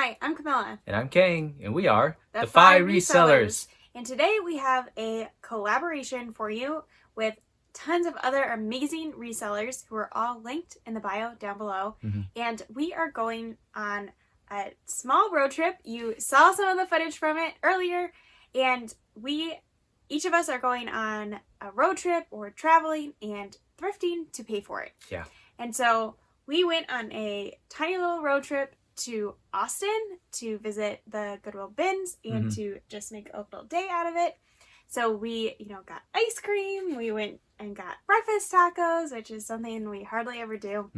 Hi, I'm Camilla. And I'm Kang, and we are the Fi Resellers. And today we have a collaboration for you with tons of other amazing resellers who are all linked in the bio down below. And we are going on a small road trip. You saw some of the footage from it earlier, and each of us are going on a road trip or traveling and thrifting to pay for it. Yeah. And so we went on a tiny little road trip to Austin to visit the Goodwill bins and to just make a little day out of it. So we, got ice cream. We went and got breakfast tacos, which is something we hardly ever do.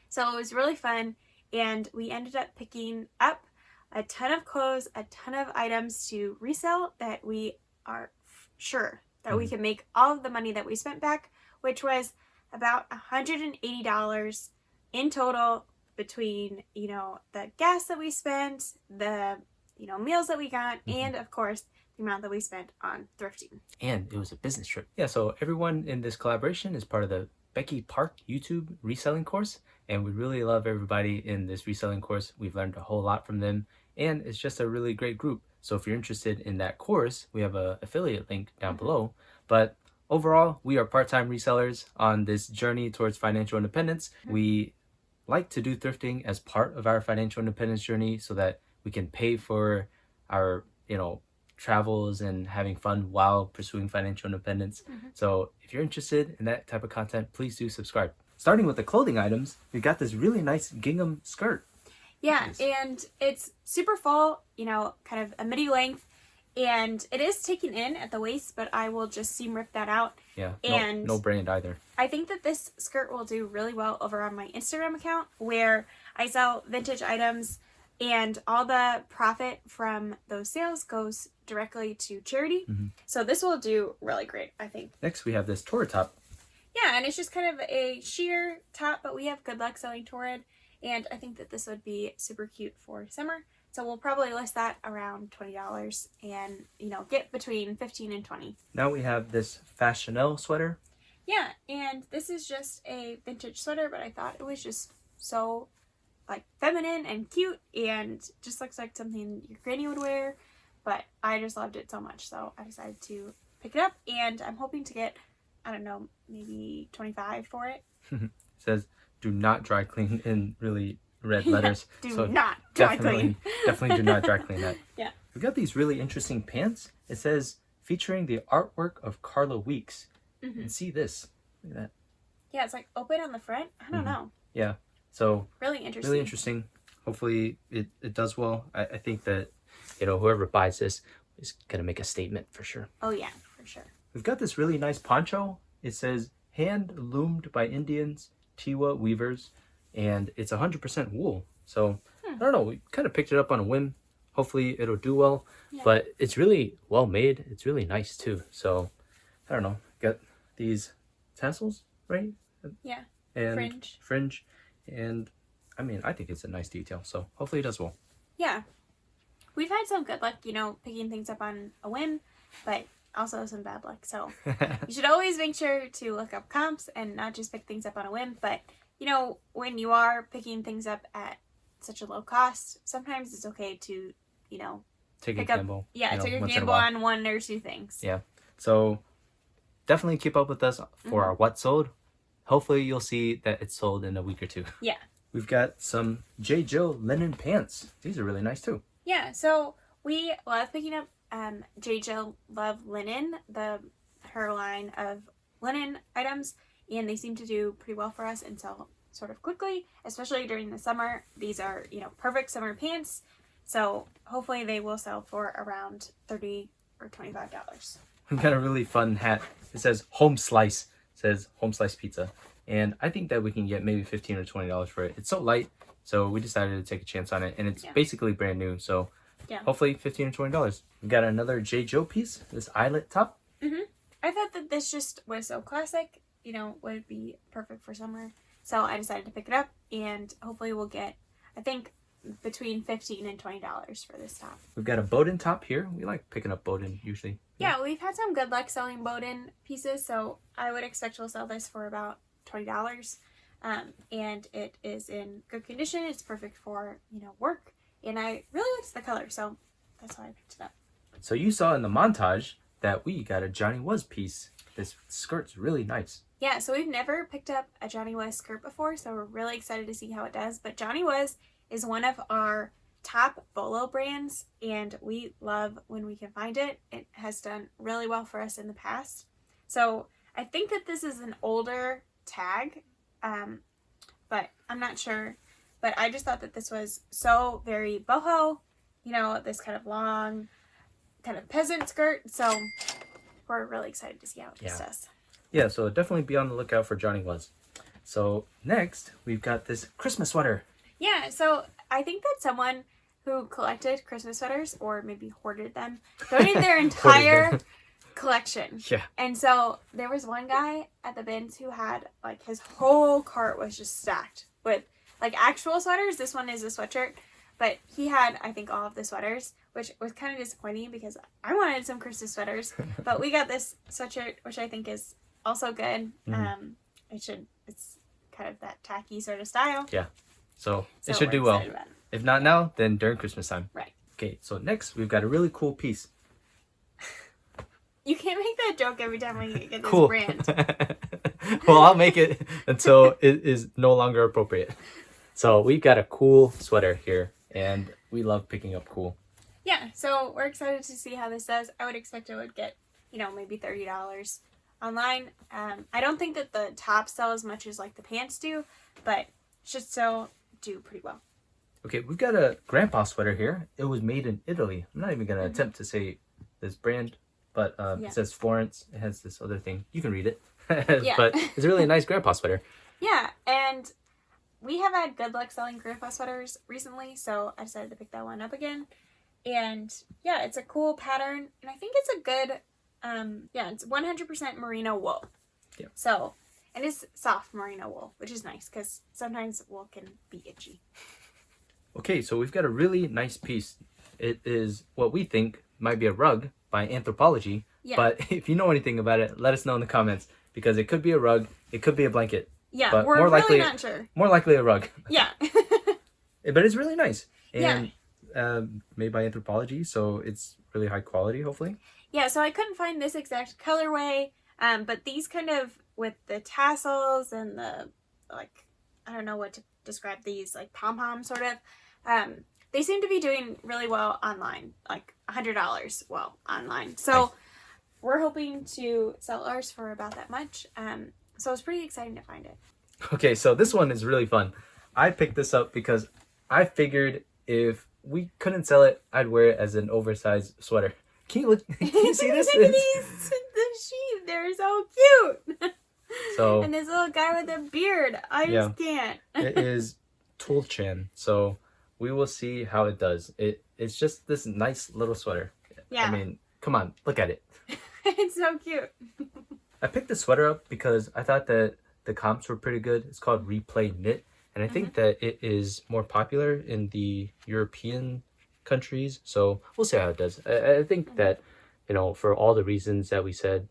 So it was really fun. And we ended up picking up a ton of clothes, a ton of items to resell that we are sure that we can make all of the money that we spent back, which was about $180 in total between, the gas that we spent, the, meals that we got, and of course, the amount that we spent on thrifting. And it was a business trip. Yeah, so everyone in this collaboration is part of the Becky Park YouTube reselling course. And we really love everybody in this reselling course. We've learned a whole lot from them. And it's just a really great group. So if you're interested in that course, we have an affiliate link down below. But overall, we are part-time resellers on this journey towards financial independence. We like to do thrifting as part of our financial independence journey so that we can pay for our, travels and having fun while pursuing financial independence. So if you're interested in that type of content, please do subscribe. Starting with the clothing items, we got this really nice gingham skirt. Yeah, and it's super full, kind of a midi length, and it is taken in at the waist, but I will just seam rip that out. Yeah, and no brand either. I think that this skirt will do really well over on my Instagram account where I sell vintage items, and all the profit from those sales goes directly to charity. So this will do really great, I think. Next, we have this Torrid top. Yeah, and it's just kind of a sheer top, but we have good luck selling Torrid, and I think that this would be super cute for summer. So we'll probably list that around $20 and, get between 15 and 20. Now we have this Fashionelle sweater. Yeah, and this is just a vintage sweater, but I thought it was just so feminine and cute and just looks like something your granny would wear. But I just loved it so much, so I decided to pick it up, and I'm hoping to get, I don't know, maybe $25 for it. It says, do not dry clean in really red letters. Not dry clean. Definitely do not dry clean that. Yeah. We've got these really interesting pants. It says, featuring the artwork of Carla Weeks. And see this. Look at that. Yeah, it's open on the front. I don't know. Yeah. So really interesting. Really interesting. Hopefully it does well. I think that, whoever buys this is going to make a statement for sure. Oh, yeah, for sure. We've got this really nice poncho. It says, hand loomed by Indians, Tiwa weavers, and it's 100% wool. So, I don't know. We kind of picked it up on a whim. Hopefully it'll do well. Yeah. But it's really well made. It's really nice too. So, I don't know. Got these tassels, right? Yeah. And fringe. And I think it's a nice detail. So hopefully it does well. Yeah. We've had some good luck, picking things up on a whim, but also some bad luck. So you should always make sure to look up comps and not just pick things up on a whim. But, when you are picking things up at such a low cost, sometimes it's okay to, take a gamble. Yeah, take a gamble on one or two things. Yeah. So definitely keep up with us for our What Sold. Hopefully you'll see that it's sold in a week or two. Yeah. We've got some J. Jill linen pants. These are really nice too. Yeah, so we love picking up J. Jill Love Linen, her line of linen items, and they seem to do pretty well for us and sell sort of quickly, especially during the summer. These are, perfect summer pants, so hopefully they will sell for around $30 or $25. We've got a really fun hat. It says Home Slice. It says Home Slice Pizza. And I think that we can get maybe $15 or $20 for it. It's so light, so we decided to take a chance on it. And it's basically brand new, so hopefully $15 or $20. We've got another J. Joe piece, this eyelet top. I thought that this just was so classic, would be perfect for summer. So I decided to pick it up, and hopefully we'll get, I think, between $15 and $20 for this top. We've got a Bowden top here. We like picking up Bowden usually. Yeah, we've had some good luck selling Bowden pieces, so I would expect we'll sell this for about $20. And it is in good condition. It's perfect for, work, and I really liked the color, so that's why I picked it up. So you saw in the montage that we got a Johnny Was piece. This skirt's really nice. Yeah, so we've never picked up a Johnny Was skirt before, so we're really excited to see how it does. But Johnny Was is one of our top bolo brands, and we love when we can find it. It has done really well for us in the past. So I think that this is an older tag, but I'm not sure. But I just thought that this was so very boho, you know, this kind of long, kind of peasant skirt. So we're really excited to see how it does. Yeah, so definitely be on the lookout for Johnny Was. So next, we've got this Christmas sweater. Yeah, so I think that someone who collected Christmas sweaters, or maybe hoarded them, donated their entire collection. Yeah. And so there was one guy at the bins who had, like, his whole cart was just stacked with, like, actual sweaters. This one is a sweatshirt. But he had, I think, all of the sweaters, which was kind of disappointing because I wanted some Christmas sweaters. But we got this sweatshirt, which I think is also good. It's kind of that tacky sort of style. Yeah. So it should do well. If not now, then during Christmas time. Right. Okay, so next we've got a really cool piece. You can't make that joke every time I get this Cool. brand. Well, I'll make it until it is no longer appropriate. So we've got a cool sweater here, and we love picking up cool. Yeah, so we're excited to see how this does. I would expect it would get, you know, maybe $30 online. I don't think that the tops sell as much as like the pants do, but it should still do pretty well. Okay, we've got a grandpa sweater here. It was made in Italy. I'm not even going to attempt to say this brand, but it says Florence. It has this other thing. You can read it. But it's a really nice grandpa sweater. Yeah, and we have had good luck selling grandpa sweaters recently, so I decided to pick that one up again. And yeah, it's a cool pattern, and I think it's a good, it's 100% merino wool. Yeah. So, and it's soft merino wool, which is nice because sometimes wool can be itchy. Okay, so we've got a really nice piece. It is what we think might be a rug by Anthropology. Yeah. But if you know anything about it, let us know in the comments, because it could be a rug, it could be a blanket. Yeah, but we're really not sure. More likely a rug. Yeah. But it's really nice. And made by Anthropology, so it's really high quality, hopefully. Yeah, so I couldn't find this exact colorway, but these kind of, with the tassels and the, like, I don't know what to describe these, like pom-pom sort of, they seem to be doing really well online, like $100 well online. So nice. We're hoping to sell ours for about that much. So it's pretty exciting to find it. Okay, so this one is really fun. I picked this up because I figured if we couldn't sell it, I'd wear it as an oversized sweater. Can you look? Can you see this? Look at these, the sheep. They're so cute. So and this little guy with a beard. I just can't. It is Tulchan. So we will see how it does. It's just this nice little sweater. Yeah. I mean, come on, look at it. It's so cute. I picked the sweater up because I thought that the comps were pretty good. It's called Replay Knit. And I think that it is more popular in the European countries. So we'll see how it does. I think that, you know, for all the reasons that we said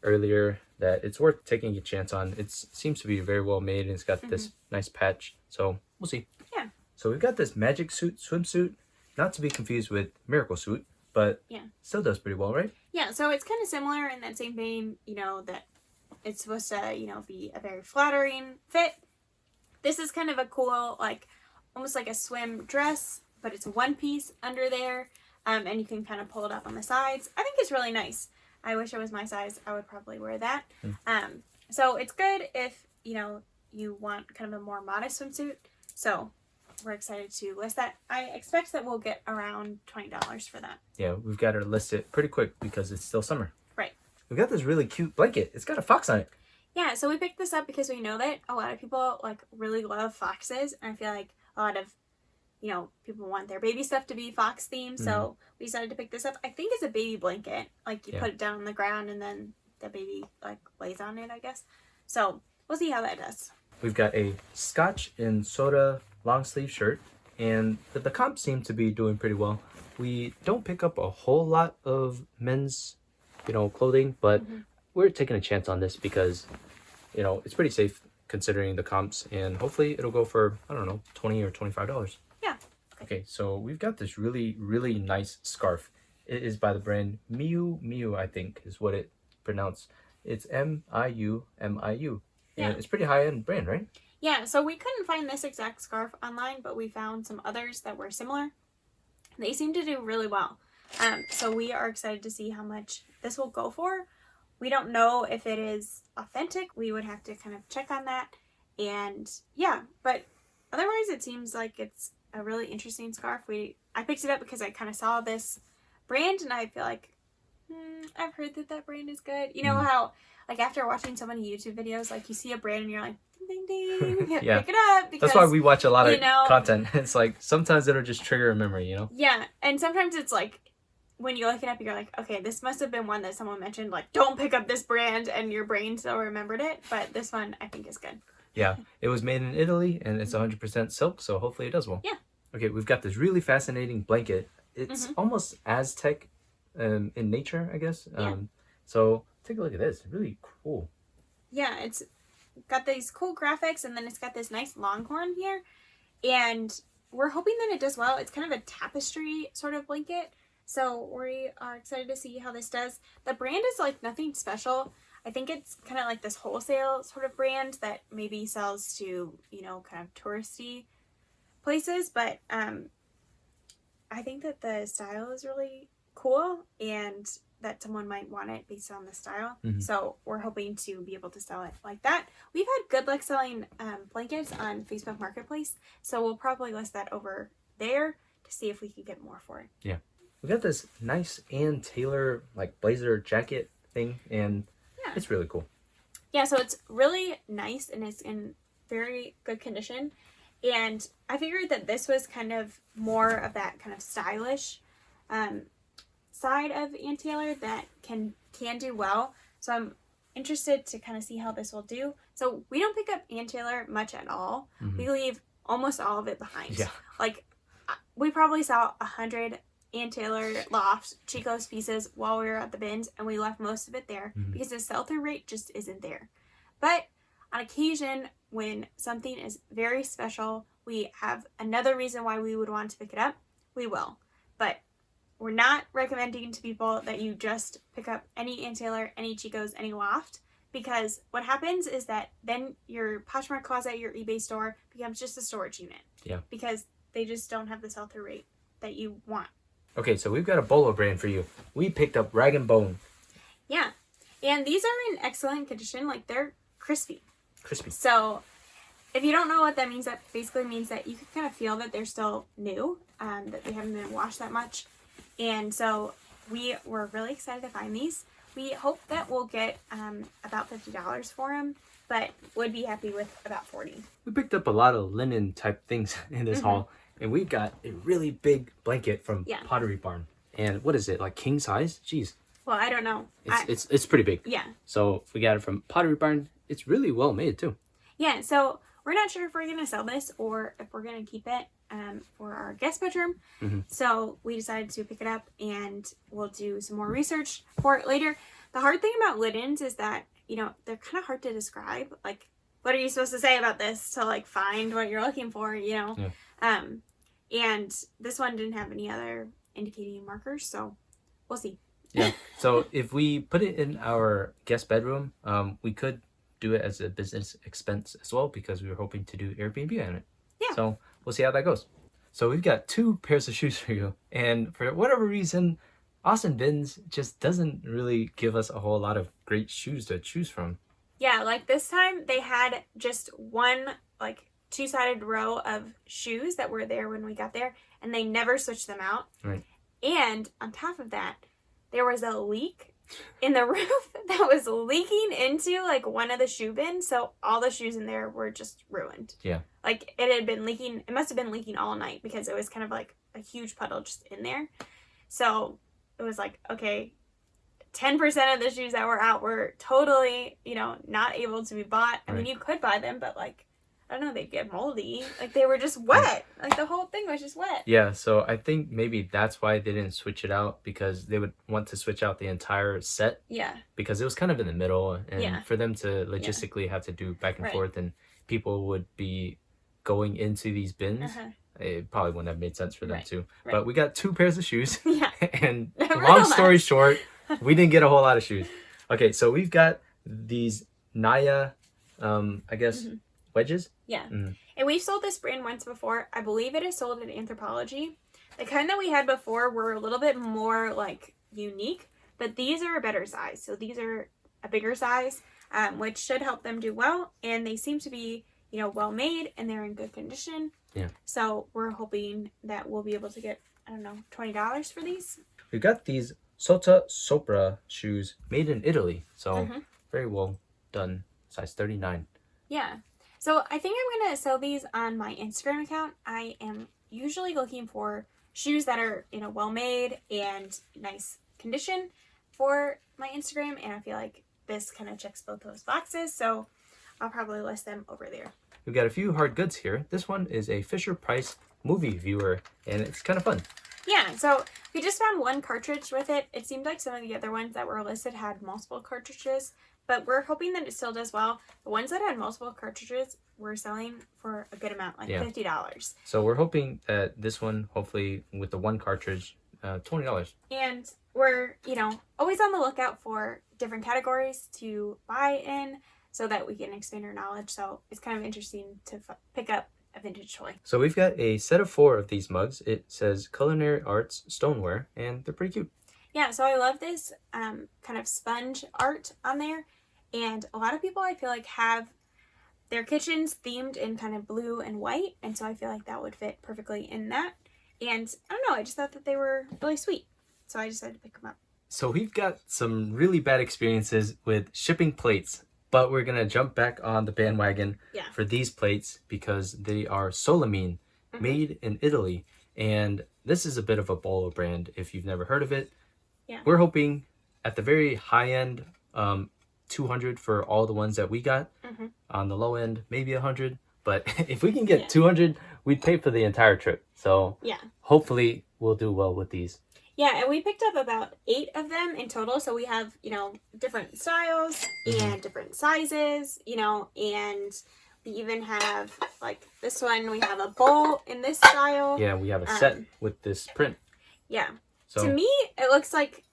earlier, that it's worth taking a chance on. It seems to be very well made, and it's got this nice patch. So we'll see. Yeah. So we've got this Magic Suit swimsuit, not to be confused with Miracle Suit, but still does pretty well, right? Yeah, so it's kind of similar in that same vein, you know, that it's supposed to, you know, be a very flattering fit. This is kind of a cool, like, almost like a swim dress, but it's a one piece under there, and you can kind of pull it up on the sides. I think it's really nice. I wish it was my size. I would probably wear that. So it's good if, you know, you want kind of a more modest swimsuit. So we're excited to list that. I expect that we'll get around $20 for that. Yeah, we've got to list it pretty quick because it's still summer. Right. We've got this really cute blanket. It's got a fox on it. Yeah, so we picked this up because we know that a lot of people, like, really love foxes. And I feel like a lot of, you know, people want their baby stuff to be fox themed. So we decided to pick this up. I think it's a baby blanket. Like, you put it down on the ground and then the baby, like, lays on it, I guess. So we'll see how that does. We've got a Scotch and Soda long sleeve shirt. And the comps seem to be doing pretty well. We don't pick up a whole lot of men's, you know, clothing. But we're taking a chance on this because, you know, it's pretty safe considering the comps, and hopefully it'll go for, I don't know, $20 or $25. Yeah. Okay. Okay, so we've got this really, really nice scarf. It is by the brand Miu Miu, I think is what it pronounced. It's Miu. Yeah. And it's pretty high-end brand, right? Yeah, so we couldn't find this exact scarf online, but we found some others that were similar. They seem to do really well. So we are excited to see how much this will go for. We don't know if it is authentic. We would have to kind of check on that. And yeah, but otherwise it seems like it's a really interesting scarf. I picked it up because I kind of saw this brand and I feel like, I've heard that brand is good. You know how, like, after watching so many YouTube videos, like, you see a brand and you're like, ding, ding, ding, Yeah. pick it up. Because, that's why we watch a lot of you know, content. It's like, sometimes it'll just trigger a memory, you know? Yeah, and sometimes it's like, when you look it up, you're like, okay, this must have been one that someone mentioned, like, don't pick up this brand, and your brain still remembered it, but this one, I think, is good. Yeah, it was made in Italy, and it's 100% silk, so hopefully it does well. Yeah. Okay, we've got this really fascinating blanket. It's almost Aztec in nature, I guess. Yeah. So take a look at this. Really cool. Yeah, it's got these cool graphics, and then it's got this nice longhorn here, and we're hoping that it does well. It's kind of a tapestry sort of blanket, so we are excited to see how this does. The brand is like nothing special. I think it's kind of like this wholesale sort of brand that maybe sells to, you know, kind of touristy places, but I think that the style is really cool and that someone might want it based on the style. So we're hoping to be able to sell it like that. We've had good luck selling blankets on Facebook Marketplace, so we'll probably list that over there to see if we can get more for it. Yeah. We got this nice Ann Taylor like blazer jacket thing, and it's really cool. Yeah, so it's really nice and it's in very good condition. And I figured that this was kind of more of that kind of stylish side of Ann Taylor that can do well. So I'm interested to kind of see how this will do. So we don't pick up Ann Taylor much at all. We leave almost all of it behind. Yeah. Like, we probably saw 100 Ann Taylor Loft Chico's pieces while we were at the bins, and we left most of it there because the sell-through rate just isn't there. But on occasion, when something is very special, we have another reason why we would want to pick it up, we will. But we're not recommending to people that you just pick up any Ann Taylor, any Chico's, any Loft, because what happens is that then your Poshmark closet, your eBay store becomes just a storage unit. Yeah. Because they just don't have the sell-through rate that you want. Okay, so we've got a Bolo brand for you. We picked up Rag and Bone. Yeah. And these are in excellent condition. Like, they're crispy. Crispy. So if you don't know what that means, that basically means that you can kind of feel that they're still new, that they haven't been washed that much. And so we were really excited to find these. We hope that we'll get about $50 for them, but would be happy with about $40. We picked up a lot of linen type things in this haul, and we've got a really big blanket from Pottery Barn. And what is it, like king size? Jeez. Well, I don't know. It's pretty big. Yeah. So we got it from Pottery Barn. It's really well made too. Yeah, so we're not sure if we're going to sell this or if we're going to keep it for our guest bedroom. So we decided to pick it up, and we'll do some more research for it later. The hard thing about linens is that, you know, they're kind of hard to describe. Like, what are you supposed to say about this to, like, find what you're looking for, you know? Yeah. And this one didn't have any other indicating markers, so we'll see. Yeah, so if we put it in our guest bedroom, we could do it as a business expense as well, because we were hoping to do Airbnb on it. Yeah. So we'll see how that goes. So we've got 2 pairs of shoes for you, and for whatever reason, Austin Bins just doesn't really give us a whole lot of great shoes to choose from. Yeah, like this time they had just one, like, 2-sided row of shoes that were there when we got there, and they never switched them out. Right. And on top of that, there was a leak in the roof that was leaking into, like, one of the shoe bins, so all the shoes in there were just ruined. Yeah. Like, it had been leaking, it must have been leaking all night because it was kind of like a huge puddle just in there. So it was like, okay, 10% of the shoes that were out were totally, you know, not able to be bought. I mean, you could buy them, but, like, I don't know, they'd get moldy. Like, they were just wet. Like, the whole thing was just wet. Yeah, so I think maybe that's why they didn't switch it out, because they would want to switch out the entire set. Yeah. Because it was kind of in the middle, and for them to logistically have to do back and forth, and people would be going into these bins. it probably wouldn't have made sense for them Right, to. right. But we got 2 pairs of shoes. Yeah. And Not long real story much. short, we didn't get a whole lot of shoes. Okay, so we've got these Naya, I guess, wedges. Yeah. Mm. And we've sold this brand once before. I believe it is sold in Anthropology. The kind that we had before were a little bit more like unique, but these are a better size. So these are a bigger size, which should help them do well. And they seem to be, you know, well made and they're in good condition. Yeah. So we're hoping that we'll be able to get, I don't know, $20 for these. We got these Sota Sopra shoes made in Italy. So very well done. Size 39. Yeah. So I think I'm going to sell these on my Instagram account. I am usually looking for shoes that are, you know, well made and nice condition for my Instagram. And I feel like this kind of checks both those boxes. So I'll probably list them over there. We've got a few hard goods here. This one is a Fisher-Price movie viewer, and it's kind of fun. Yeah, so we just found one cartridge with it. It seemed like some of the other ones that were listed had multiple cartridges, but we're hoping that it still does well. The ones that had multiple cartridges were selling for a good amount, like $50. So we're hoping that this one, hopefully with the one cartridge, $20. And we're, you know, always on the lookout for different categories to buy in so that we can expand our knowledge. So it's kind of interesting to pick up a vintage toy. So we've got a set of 4 of these mugs. It says Culinary Arts Stoneware, and they're pretty cute. Yeah, so I love this kind of sponge art on there. And a lot of people, I feel like, have their kitchens themed in kind of blue and white. And so I feel like that would fit perfectly in that. And I don't know, I just thought that they were really sweet. So I decided to pick them up. So we've got some really bad experiences with shipping plates, but we're going to jump back on the bandwagon for these plates because they are Solamine, made in Italy. And this is a bit of a bolo brand if you've never heard of it. Yeah. We're hoping at the very high end, 200 for all the ones that we got. On the low end, maybe 100. But if we can get 200, we'd pay for the entire trip. So hopefully we'll do well with these. Yeah, and we picked up about 8 of them in total. So we have, you know, different styles and different sizes, you know, and we even have, like, this one, we have a bowl in this style. Yeah, we have a set with this print. Yeah. So to me, it looks like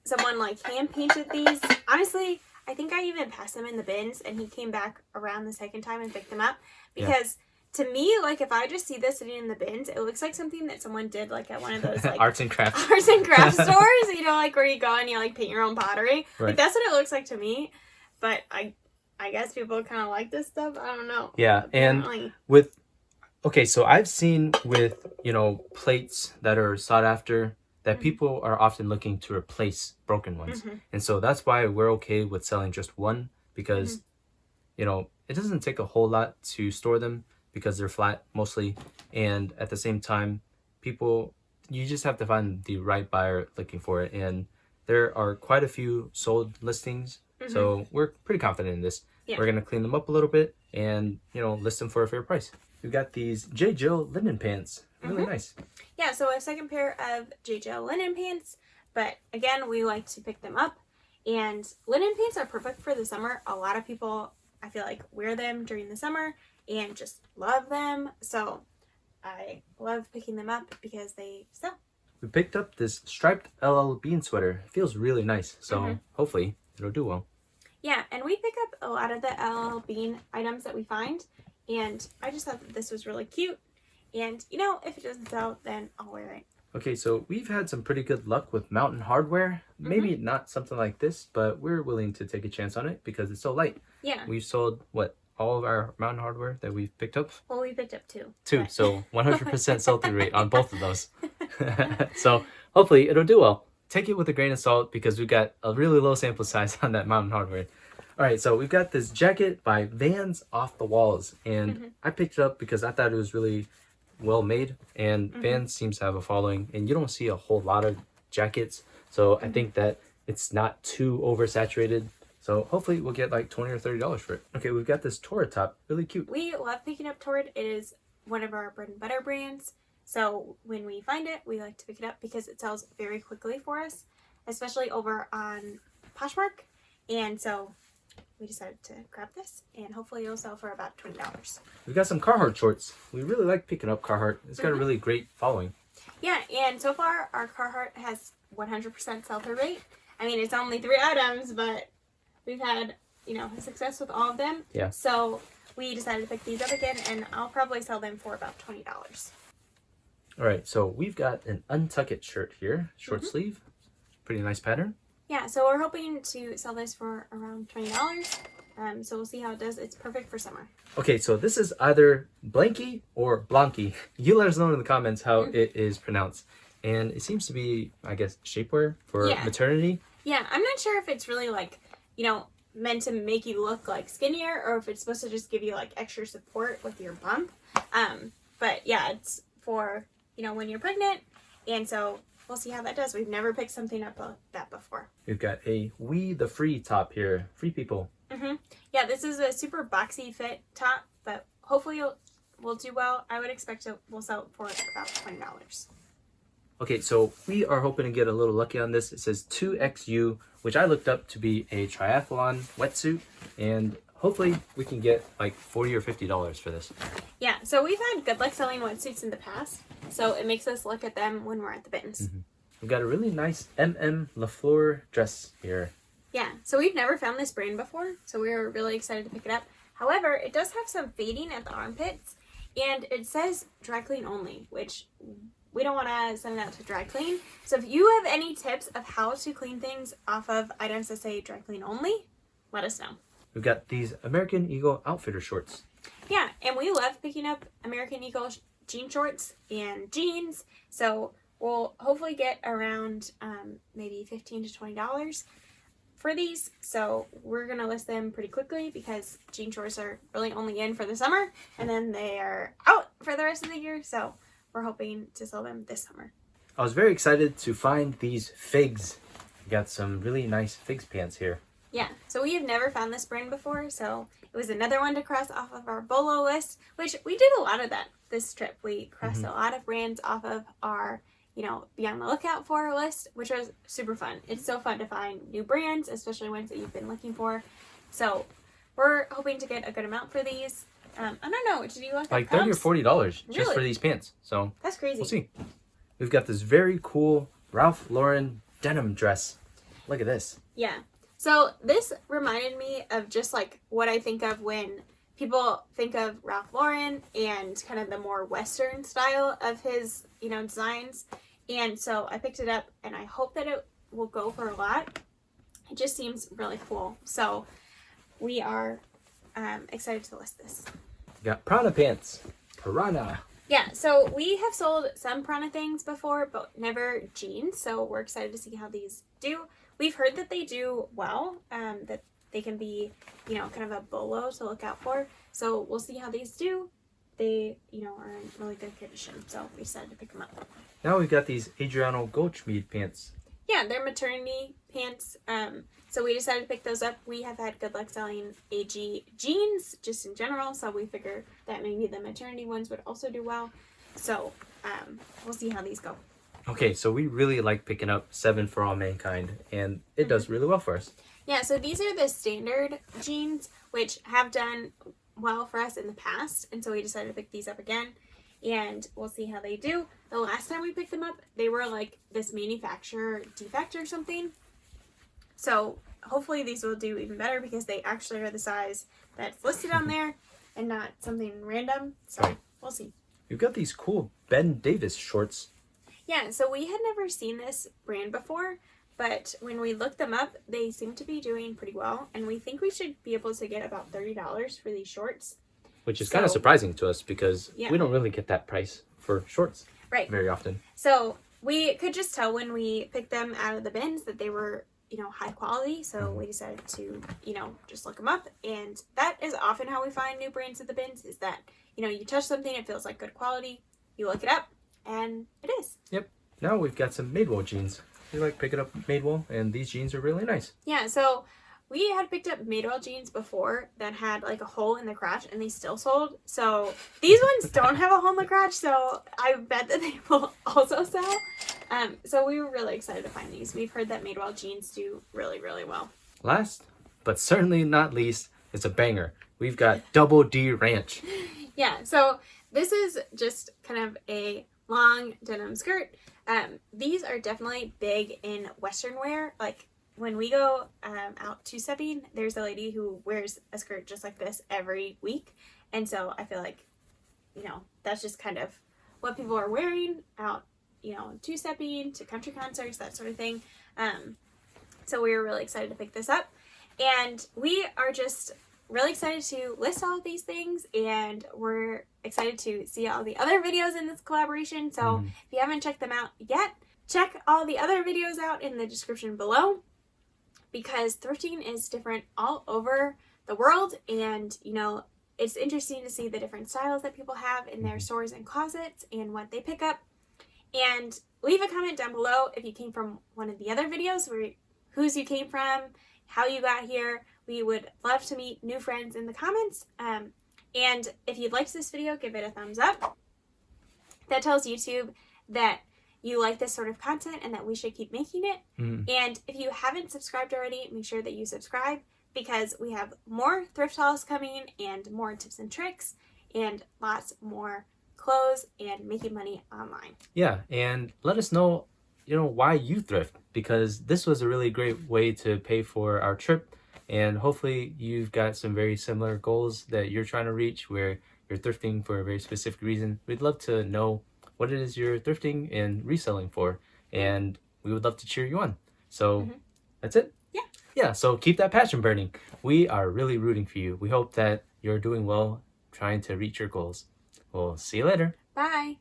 someone, like, hand-painted these. Honestly, I think I even passed them in the bins, and he came back around the second time and picked them up. Because to me, like, if I just see this sitting in the bins, it looks like something that someone did, like, at one of those, like... arts and craft stores, you know, like, where you go and you, like, paint your own pottery. Right. Like, that's what it looks like to me. But I guess people kind of like this stuff. I don't know. Yeah, apparently. And with... Okay, so I've seen with, you know, plates that are sought after that people are often looking to replace broken ones. And so that's why we're okay with selling just one because, you know, it doesn't take a whole lot to store them because they're flat mostly. And at the same time, people, you just have to find the right buyer looking for it. And there are quite a few sold listings. So we're pretty confident in this. Yeah. We're going to clean them up a little bit and, you know, list them for a fair price. We've got these J. Jill linen pants. Really nice. Yeah, so a second pair of J. Jill linen pants. But again, we like to pick them up. And linen pants are perfect for the summer. A lot of people, I feel like, wear them during the summer and just love them. So I love picking them up because they sell. We picked up this striped LL Bean sweater. It feels really nice. So hopefully it'll do well. Yeah, and we pick up a lot of the LL Bean items that we find. And I just thought that this was really cute. And, you know, if it doesn't sell, then I'll wear it. Okay, so we've had some pretty good luck with Mountain Hardware. Maybe not something like this, but we're willing to take a chance on it because it's so light. Yeah. We've sold, what, all of our Mountain Hardware that we've picked up? Well, we picked up 2. 2, but... so 100% sell-through rate on both of those. So hopefully it'll do well. Take it with a grain of salt because we've got a really low sample size on that Mountain Hardware. All right, so we've got this jacket by Vans Off the Walls. And I picked it up because I thought it was really well made. And Vans seems to have a following. And you don't see a whole lot of jackets. So I think that it's not too oversaturated. So hopefully we'll get like $20 or $30 for it. Okay, we've got this Torrid top. Really cute. We love picking up Torrid. It is one of our bread and butter brands. So when we find it, we like to pick it up because it sells very quickly for us. Especially over on Poshmark. And so... we decided to grab this, and hopefully it'll sell for about $20. We've got some Carhartt shorts. We really like picking up Carhartt. It's got a really great following. Yeah, and so far our Carhartt has 100% sell-through rate. I mean, it's only 3 items, but we've had, success with all of them. Yeah. So we decided to pick these up again, and I'll probably sell them for about $20. All right, so we've got an Untuck It shirt here, short sleeve. Pretty nice pattern. Yeah, so we're hoping to sell this for around $20. So we'll see how it does. It's perfect for summer. Okay, so this is either Blanky or Blanky. You let us know in the comments how it is pronounced. And it seems to be, I guess, shapewear for maternity. Yeah, I'm not sure if it's really meant to make you look skinnier, or if it's supposed to just give you extra support with your bump. But yeah, it's for, when you're pregnant. And so we'll see how that does. We've never picked something up like that before. We've got a We the Free top here. Free people. Yeah, this is a super boxy fit top, but hopefully we'll do well. I would expect we'll sell it for about $20. Okay, so we are hoping to get a little lucky on this. It says 2XU, which I looked up to be a triathlon wetsuit, and hopefully we can get $40 or $50 for this. Yeah, so we've had good luck selling wetsuits in the past, so it makes us look at them when we're at the bins. We've got a really nice MM LaFleur dress here. Yeah, so we've never found this brand before, so we were really excited to pick it up. However, it does have some fading at the armpits, and it says dry clean only, which we don't want to send it out to dry clean. So if you have any tips of how to clean things off of items that say dry clean only, let us know. We've got these American Eagle Outfitter shorts. Yeah, and we love picking up American Eagle jean shorts and jeans, so we'll hopefully get around maybe $15 to $20 for these. So we're gonna list them pretty quickly because jean shorts are really only in for the summer, and then they are out for the rest of the year. So we're hoping to sell them this summer. I was very excited to find these figs. We got some really nice figs pants here. Yeah, so we have never found this brand before, so it was another one to cross off of our BOLO list, which we did a lot of that this trip. We crossed a lot of brands off of our be on the lookout for list, which was super fun. It's so fun to find new brands, especially ones that you've been looking for. So we're hoping to get a good amount for these. I don't know. Did you look at $30 or $40 just Really? for these pants. So That's crazy. we'll see. We've got this very cool Ralph Lauren denim dress. Look at this. Yeah. So this reminded me of just what I think of when people think of Ralph Lauren and kind of the more Western style of his, designs. And so I picked it up, and I hope that it will go for a lot. It just seems really cool. So we are excited to list this. We got Prana pants. Piranha. Yeah, so we have sold some Prana things before, but never jeans. So we're excited to see how these do. We've heard that they do well, that they can be, kind of a bolo to look out for. So we'll see how these do. They, are in really good condition. So we decided to pick them up. Now we've got these Adriano Goldschmied pants. Yeah, they're maternity pants. So we decided to pick those up. We have had good luck selling AG jeans just in general. So we figure that maybe the maternity ones would also do well. So we'll see how these go. Okay, so we really like picking up 7 for All Mankind, and it does really well for us. Yeah, so these are the standard jeans, which have done well for us in the past, and so we decided to pick these up again, and we'll see how they do. The last time we picked them up, they were this manufacturer defect or something, so hopefully these will do even better because they actually are the size that's listed on there and not something random, so we'll see. We've got these cool Ben Davis shorts. Yeah, so we had never seen this brand before, but when we looked them up, they seem to be doing pretty well, and we think we should be able to get about $30 for these shorts. Which is kind of surprising to us because Yeah. we don't really get that price for shorts very often. So we could just tell when we picked them out of the bins that they were, high quality, so we decided to, just look them up, and that is often how we find new brands at the bins, is that, you touch something, it feels like good quality, you look it up, and it is. Yep. Now we've got some Madewell jeans. We like picking up Madewell, and these jeans are really nice. Yeah, so we had picked up Madewell jeans before that had a hole in the crotch, and they still sold. So these ones don't have a hole in the crotch, so I bet that they will also sell. So we were really excited to find these. We've heard that Madewell jeans do really, really well. Last but certainly not least, it's a banger. We've got Double D Ranch. Yeah, so this is just kind of a long denim skirt. These are definitely big in Western wear. Like when we go out two-stepping, there's a lady who wears a skirt just like this every week. And so I feel like, you know, that's just kind of what people are wearing out, you know, two-stepping to country concerts, that sort of thing. So we were really excited to pick this up. And we are just really excited to list all of these things, and we're excited to see all the other videos in this collaboration. So if you haven't checked them out yet, check all the other videos out in the description below, because thrifting is different all over the world, and you know, it's interesting to see the different styles that people have in their stores and closets and what they pick up. And leave a comment down below if you came from one of the other videos, whose you came from, how you got here. We would love to meet new friends in the comments. And if you liked this video, give it a thumbs up. That tells YouTube that you like this sort of content and that we should keep making it. And if you haven't subscribed already, make sure that you subscribe, because we have more thrift hauls coming and more tips and tricks and lots more clothes and making money online. Yeah, and let us know, you know, why you thrift, because this was a really great way to pay for our trip. And hopefully you've got some very similar goals that you're trying to reach, where you're thrifting for a very specific reason. We'd love to know what it is you're thrifting and reselling for, and we would love to cheer you on. So that's it? Yeah, so keep that passion burning. We are really rooting for you. We hope that you're doing well, trying to reach your goals. We'll see you later. Bye.